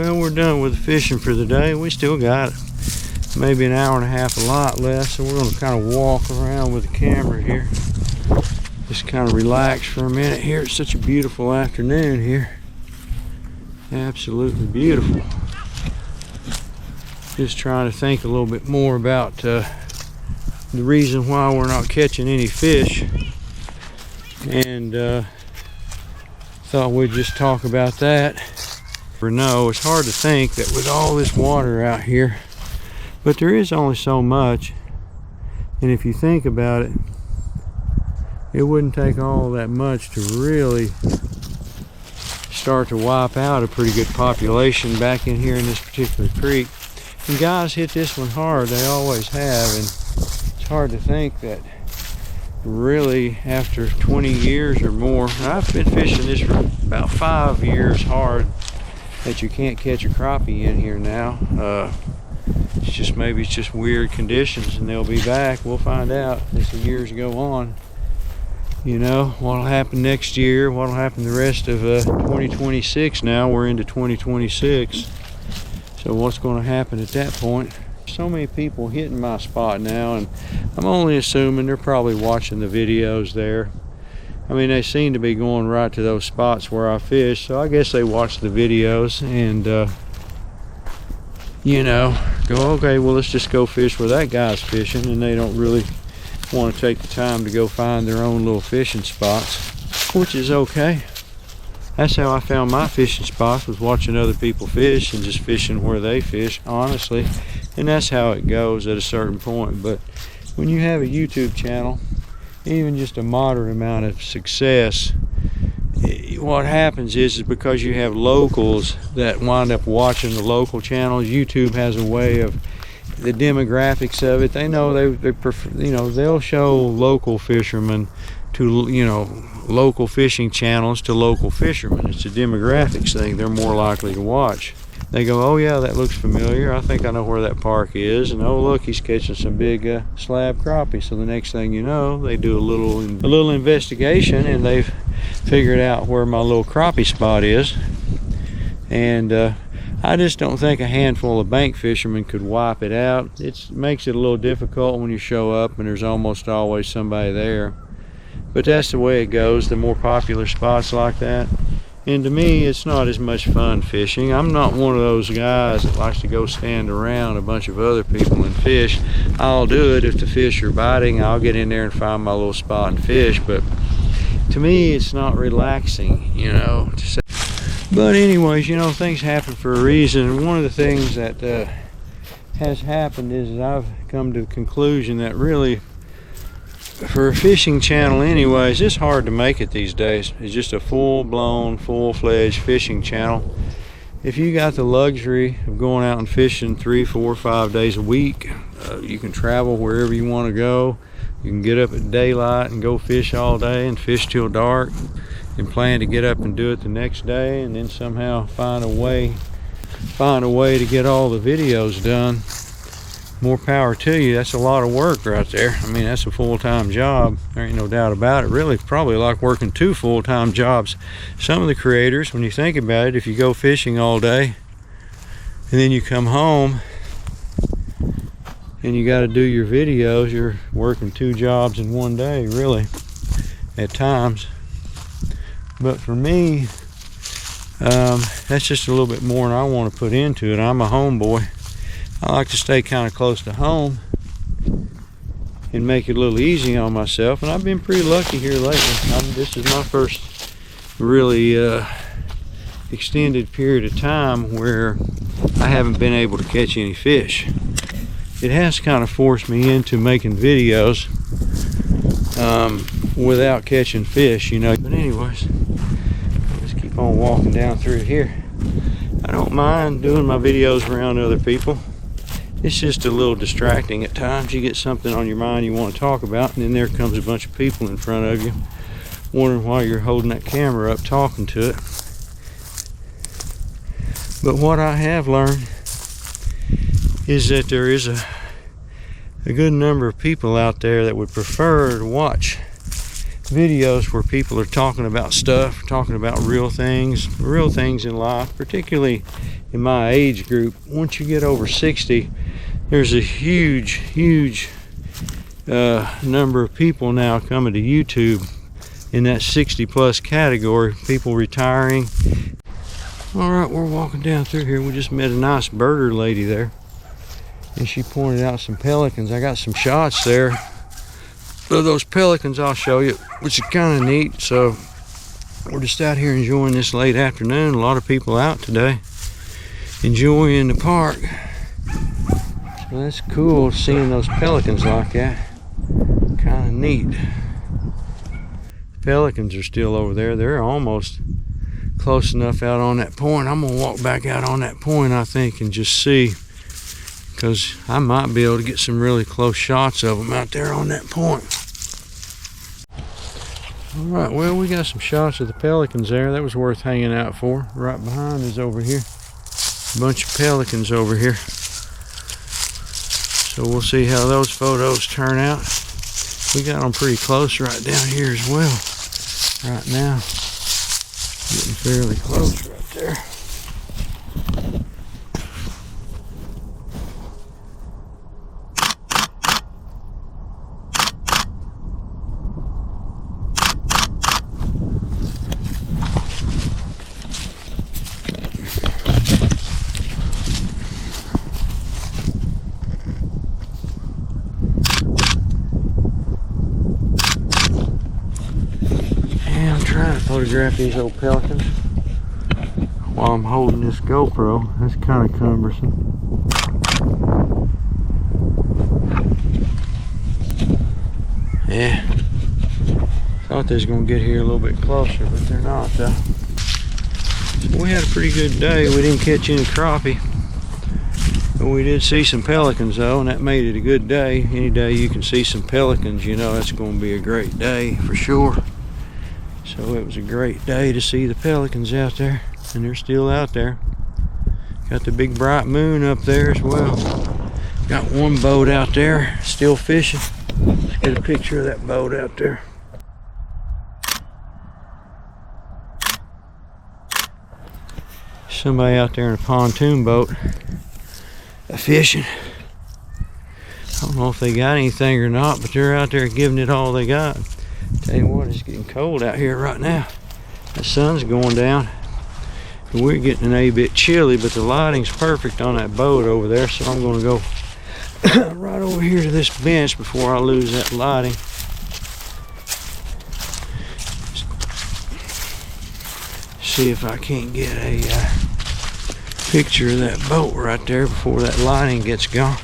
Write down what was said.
Well, we're done with the fishing for the day. We still got maybe an hour and a half, a lot left, so we're going to kind of walk around with the camera here. Just kind of relax for a minute here. It's such a beautiful afternoon here. Absolutely beautiful. Just trying to think a little bit more about the reason why we're not catching any fish, and thought we'd just talk about that. No, it's hard to think that with all this water out here, but there is only so much, and if you think about it, it wouldn't take all that much to really start to wipe out a pretty good population back in here in this particular creek. And guys hit this one hard, they always have, and it's hard to think that really after 20 years or more, and I've been fishing this for about 5 years hard, that you can't catch a crappie in here now. It's just, maybe it's just weird conditions, and they'll be back. We'll find out as the years go on. You know, what'll happen next year, what'll happen the rest of 2026 now. We're into 2026. So what's going to happen at that point? So many people hitting my spot now, and I'm only assuming they're probably watching the videos there. I mean, they seem to be going right to those spots where I fish, so I guess they watch the videos and, you know, go, okay, well, let's just go fish where that guy's fishing, and they don't really want to take the time to go find their own little fishing spots, which is okay. That's how I found my fishing spots, was watching other people fish and just fishing where they fish, honestly. And that's how it goes at a certain point. But when you have a YouTube channel, even just a moderate amount of success, what happens is because you have locals that wind up watching the local channels. YouTube has a way of the demographics of it. They know they prefer, you know, they'll show local fishermen to, you know, local fishing channels to local fishermen. It's a demographics thing. They're more likely to watch. They go, oh yeah, that looks familiar. I think I know where that park is. And oh look, he's catching some big slab crappie. So the next thing you know, they do a little investigation, and they've figured out where my little crappie spot is. And I just don't think a handful of bank fishermen could wipe it out. It makes it a little difficult when you show up and there's almost always somebody there. But that's the way it goes, the more popular spots like that. And to me, it's not as much fun fishing. I'm not one of those guys that likes to go stand around a bunch of other people and fish. I'll do it if the fish are biting. I'll get in there and find my little spot and fish. But to me, it's not relaxing, you know. But anyways, you know, things happen for a reason. And one of the things that has happened is I've come to the conclusion that really, for a fishing channel anyways, it's hard to make it these days. It's just a full-blown, full-fledged fishing channel. If you got the luxury of going out and fishing 3, 4, 5 days a week, you can travel wherever you want to go. You can get up at daylight and go fish all day and fish till dark, and plan to get up and do it the next day, and then somehow find a way to get all the videos done. More power to you. That's a lot of work right there. I mean, that's a full-time job. There ain't no doubt about it. Really, probably like working 2 full-time jobs. Some of the creators, when you think about it, if you go fishing all day and then you come home and you got to do your videos, you're working 2 jobs in one day, really, at times. But for me, that's just a little bit more than I want to put into it. I'm a homeboy. I like to stay kind of close to home and make it a little easy on myself, and I've been pretty lucky here lately. This is my first really extended period of time where I haven't been able to catch any fish. It has kind of forced me into making videos without catching fish, you know. But anyways, let's keep on walking down through here. I don't mind doing my videos around other people. It's just a little distracting at times. You get something on your mind you want to talk about, and then there comes a bunch of people in front of you wondering why you're holding that camera up talking to it. But what I have learned is that there is a good number of people out there that would prefer to watch videos where people are talking about stuff, talking about real things in life, particularly in my age group. Once you get over 60, there's a huge number of people now coming to YouTube in that 60 plus category, people retiring. All right, we're walking down through here. We just met a nice birder lady there, and she pointed out some pelicans. I got some shots there of those pelicans I'll show you, which is kind of neat. So we're just out here enjoying this late afternoon. A lot of people out today enjoying the park. So that's cool seeing those pelicans like that. Kind of neat. Pelicans are still over there. They're almost close enough out on that point. I'm gonna walk back out on that point, I think, and just see, because I might be able to get some really close shots of them out there on that point. All right, well, we got some shots of the pelicans there. That was worth hanging out for. Right behind us over here, a bunch of pelicans over here. So we'll see how those photos turn out. We got them pretty close right down here as well. Right now, getting fairly close right there. Photograph these old pelicans while I'm holding this GoPro. That's kind of cumbersome. Yeah, thought they was gonna get here a little bit closer, but they're not though. So we had a pretty good day. We didn't catch any crappie, but we did see some pelicans though, and that made it a good day. Any day you can see some pelicans, you know that's gonna be a great day for sure. So it was a great day to see the pelicans out there, and they're still out there. Got the big bright moon up there as well. Got one boat out there still fishing. Let's get a picture of that boat out there. Somebody out there in a pontoon boat fishing. I don't know if they got anything or not, but they're out there giving it all they got. Tell you what, it's getting cold out here right now. The sun's going down. We're getting a bit chilly, but the lighting's perfect on that boat over there, so I'm gonna go right over here to this bench before I lose that lighting. See if I can't get a picture of that boat right there before that lighting gets gone.